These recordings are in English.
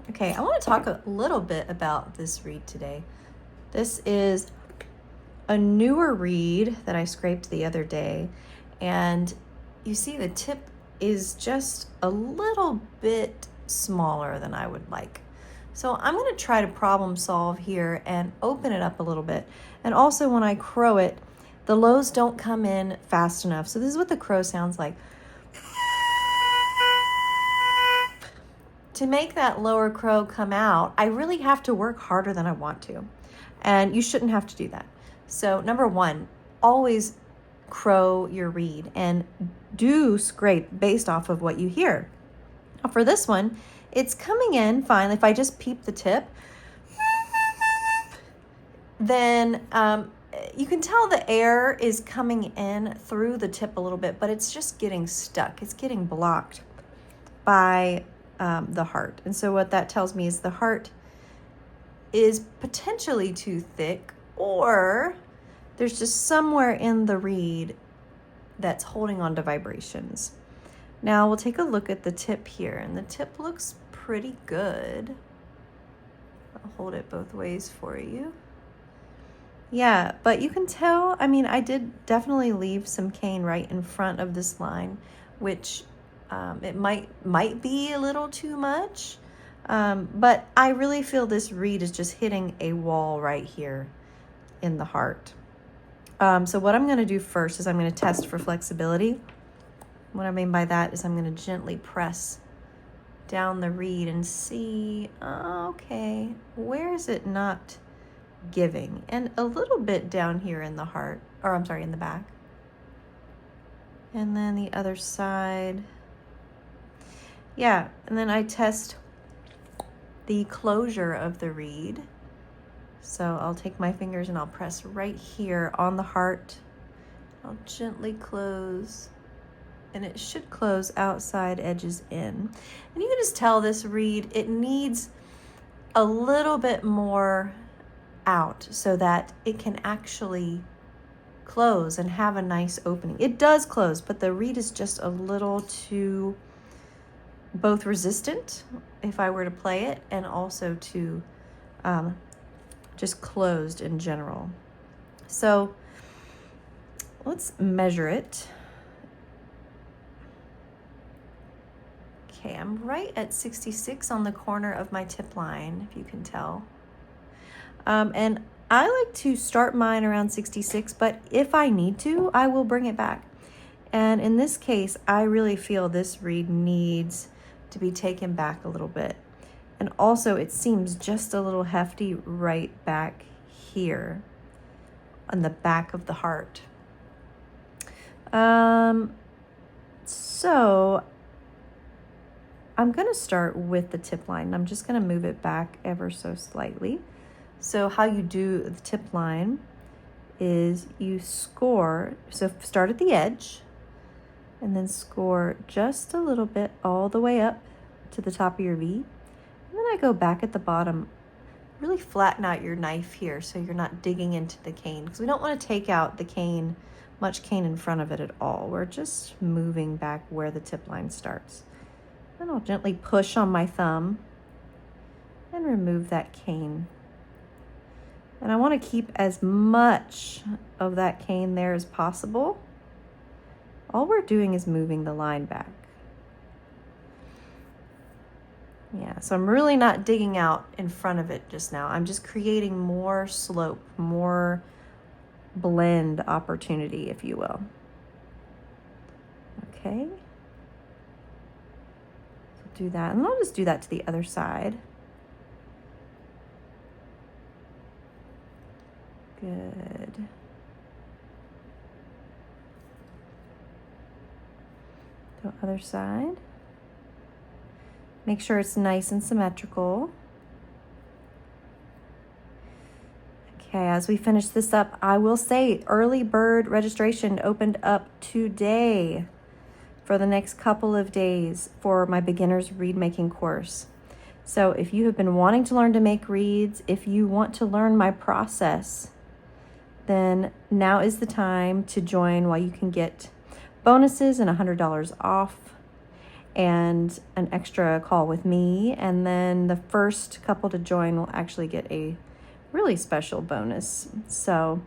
Okay, I want to talk a little bit about this reed today. This is a newer reed that I scraped the other day, and you see the tip is just a little bit smaller than I would like. So I'm going to try to problem solve here and open it up a little bit. And also when I crow it, the lows don't come in fast enough. So this is what the crow sounds like. To make that lower crow come out, I really have to work harder than I want to. And you shouldn't have to do that. So number one, always crow your reed and do scrape based off of what you hear. Now for this one, it's coming in fine. If I just peep the tip, then you can tell the air is coming in through the tip a little bit, but it's just getting stuck. It's getting blocked by the heart. And so what that tells me is the heart is potentially too thick, or there's just somewhere in the reed that's holding on to vibrations. Now we'll take a look at the tip here, and the tip looks pretty good. I'll hold it both ways for you. Yeah, but you can tell, I mean, I did definitely leave some cane right in front of this line, which it might be a little too much, but I really feel this reed is just hitting a wall right here in the heart. So what I'm going to do first is I'm going to test for flexibility. What I mean by that is I'm going to gently press down the reed and see, okay, where is it not giving? And a little bit down here in the heart, or I'm sorry, in the back. And then the other side. Yeah, and then I test the closure of the reed. So I'll take my fingers and I'll press right here on the heart. I'll gently close, and it should close outside edges in. And you can just tell this reed, it needs a little bit more out so that it can actually close and have a nice opening. It does close, but the reed is just a little too both resistant if I were to play it, and also to just closed in general. So let's measure it. Okay, I'm right at 66 on the corner of my tip line, if you can tell. And I like to start mine around 66, but if I need to, I will bring it back. And in this case, I really feel this reed needs to be taken back a little bit. And also it seems just a little hefty right back here on the back of the heart. So I'm gonna start with the tip line. I'm just gonna move it back ever so slightly. So how you do the tip line is you score, so start at the edge, and then score just a little bit all the way up to the top of your V. And then I go back at the bottom, really flatten out your knife here so you're not digging into the cane, because we don't want to take out the cane, much cane in front of it at all. We're just moving back where the tip line starts. Then I'll gently push on my thumb and remove that cane. And I want to keep as much of that cane there as possible. All we're doing is moving the line back. Yeah, so I'm really not digging out in front of it just now. I'm just creating more slope, more blend opportunity, if you will. Okay. So do that, and I'll just do that to the other side. Good. The other side. Make sure it's nice and symmetrical. Okay, as we finish this up, I will say early bird registration opened up today for the next couple of days for my beginner's reed making course. So if you have been wanting to learn to make reeds, if you want to learn my process, then now is the time to join while you can get bonuses and $100 off. and an extra call with me. And then the first couple to join will actually get a really special bonus. So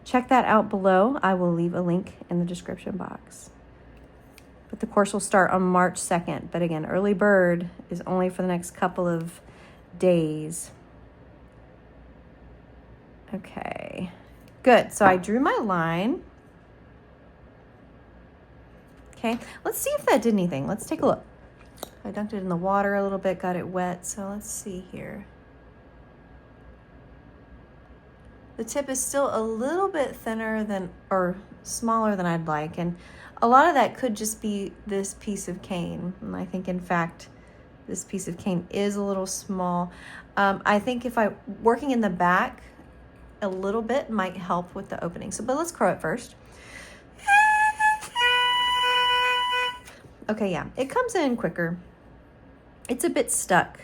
check that out below. I will leave a link in the description box. But the course will start on March 2nd. But again, early bird is only for the next couple of days. Okay, good. So I drew my line. Okay, let's see if that did anything. Let's take a look. I dunked it in the water a little bit, got it wet. So let's see here. The tip is still a little bit thinner than, or smaller than I'd like. And a lot of that could just be this piece of cane. And I think, in fact, this piece of cane is a little small. I think if I, working in the back a little bit might help with the opening. So, but let's crow it first. Okay, yeah, it comes in quicker. It's a bit stuck.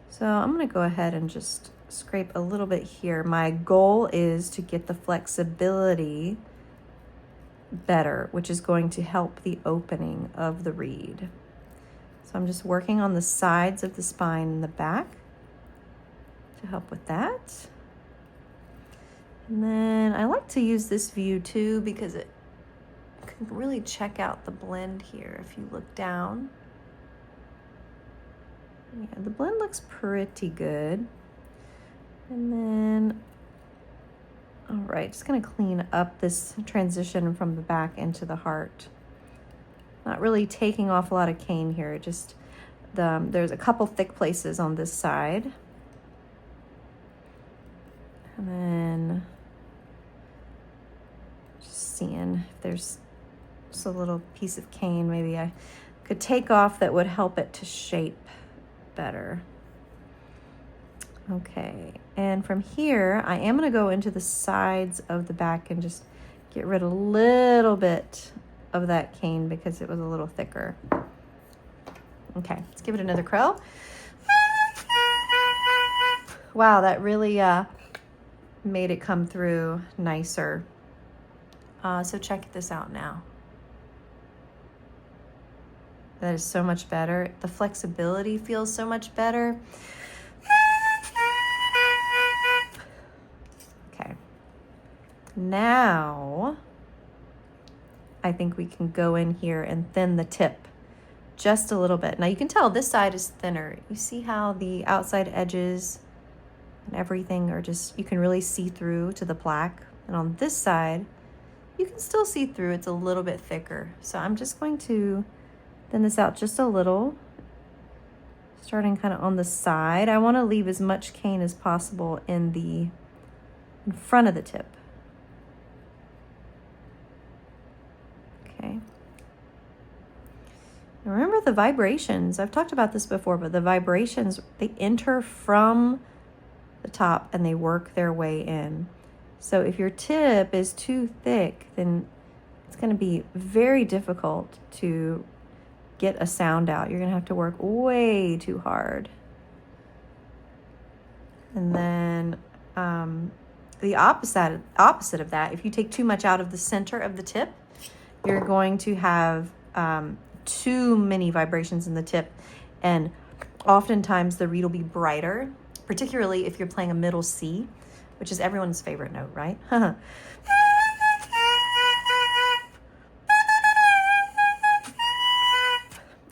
So I'm gonna go ahead and just scrape a little bit here. My goal is to get the flexibility better, which is going to help the opening of the reed. So I'm just working on the sides of the spine in the back to help with that. And then I like to use this view too because it can really check out the blend here if you look down. Yeah, the blend looks pretty good. And then, all right, just gonna clean up this transition from the back into the heart. Not really taking off a lot of cane here, just there's a couple thick places on this side. And then just seeing if there's just a little piece of cane maybe I could take off that would help it to shape better. Okay, and from here, I am gonna go into the sides of the back and just get rid of a little bit of that cane because it was a little thicker. Okay, let's give it another crow. Wow, that really made it come through nicer. So check this out now. That is so much better. The flexibility feels so much better. Okay. Now, I think we can go in here and thin the tip just a little bit. Now you can tell this side is thinner. You see how the outside edges and everything are just, you can really see through to the plaque. And on this side, you can still see through. It's a little bit thicker. So I'm just going to thin this out just a little, starting kind of on the side. I want to leave as much cane as possible in front of the tip. Okay. Remember the vibrations. I've talked about this before, but the vibrations, they enter from the top and they work their way in. So if your tip is too thick, then it's going to be very difficult to get a sound out. You're going to have to work way too hard. And then the opposite of that, if you take too much out of the center of the tip, you're going to have too many vibrations in the tip, and oftentimes the reed will be brighter, particularly if you're playing a middle C, which is everyone's favorite note, right?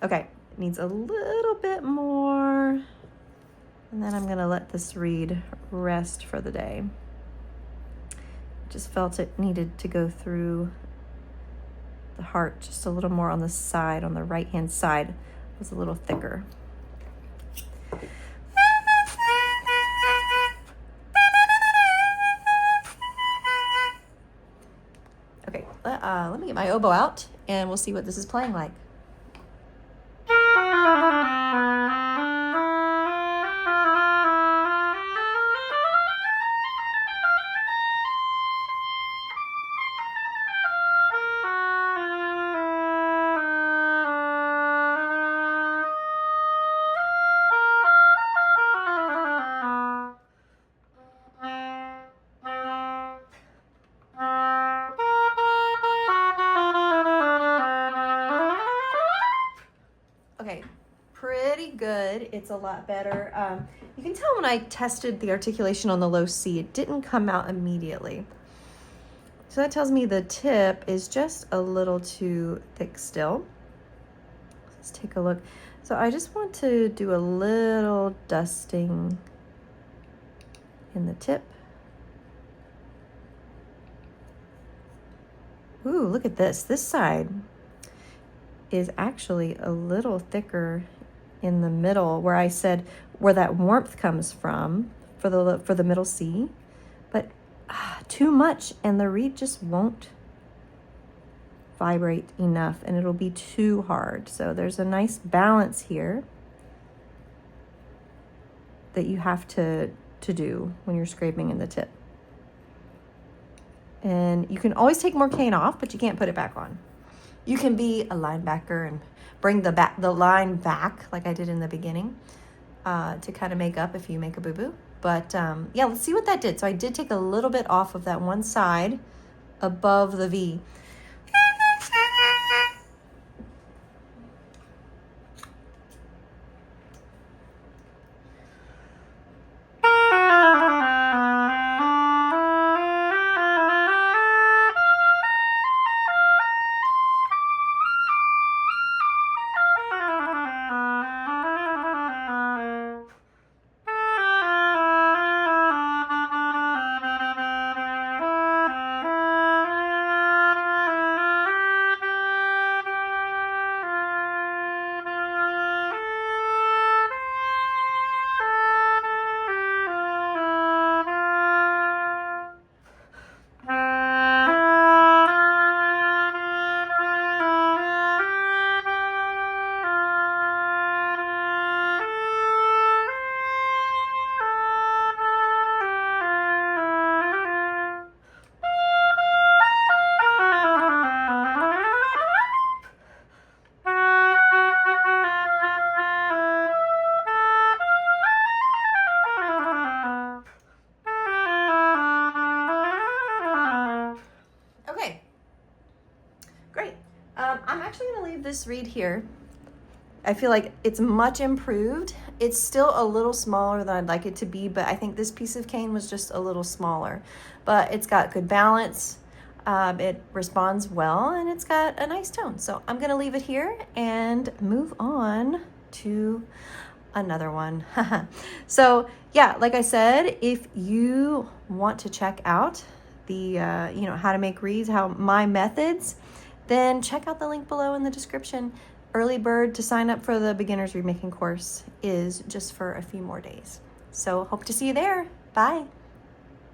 Okay, it needs a little bit more, and then I'm gonna let this reed rest for the day. Just felt it needed to go through the heart just a little more on the side, on the right-hand side. It was a little thicker. Okay, let me get my oboe out and we'll see what this is playing like. it's a lot better. You can tell when I tested the articulation on the low C, it didn't come out immediately. So that tells me the tip is just a little too thick still. Let's take a look. So I just want to do a little dusting in the tip. Ooh, look at this. This side is actually a little thicker in the middle where I said where that warmth comes from for the middle C, but too much and the reed just won't vibrate enough and it'll be too hard. So there's a nice balance here that you have to do when you're scraping in the tip. And you can always take more cane off, but you can't put it back on. You can be a linebacker and bring the line back like I did in the beginning to kind of make up if you make a boo-boo. But yeah, let's see what that did. So I did take a little bit off of that one side above the V. Great. I'm actually going to leave this reed here. I feel like it's much improved. It's still a little smaller than I'd like it to be, but I think this piece of cane was just a little smaller. But it's got good balance. It responds well, and it's got a nice tone. So I'm going to leave it here and move on to another one. So yeah, like I said, if you want to check out the, how to make reeds, my methods, then check out the link below in the description. Early bird to sign up for the beginners reed making course is just for a few more days. So hope to see you there. Bye.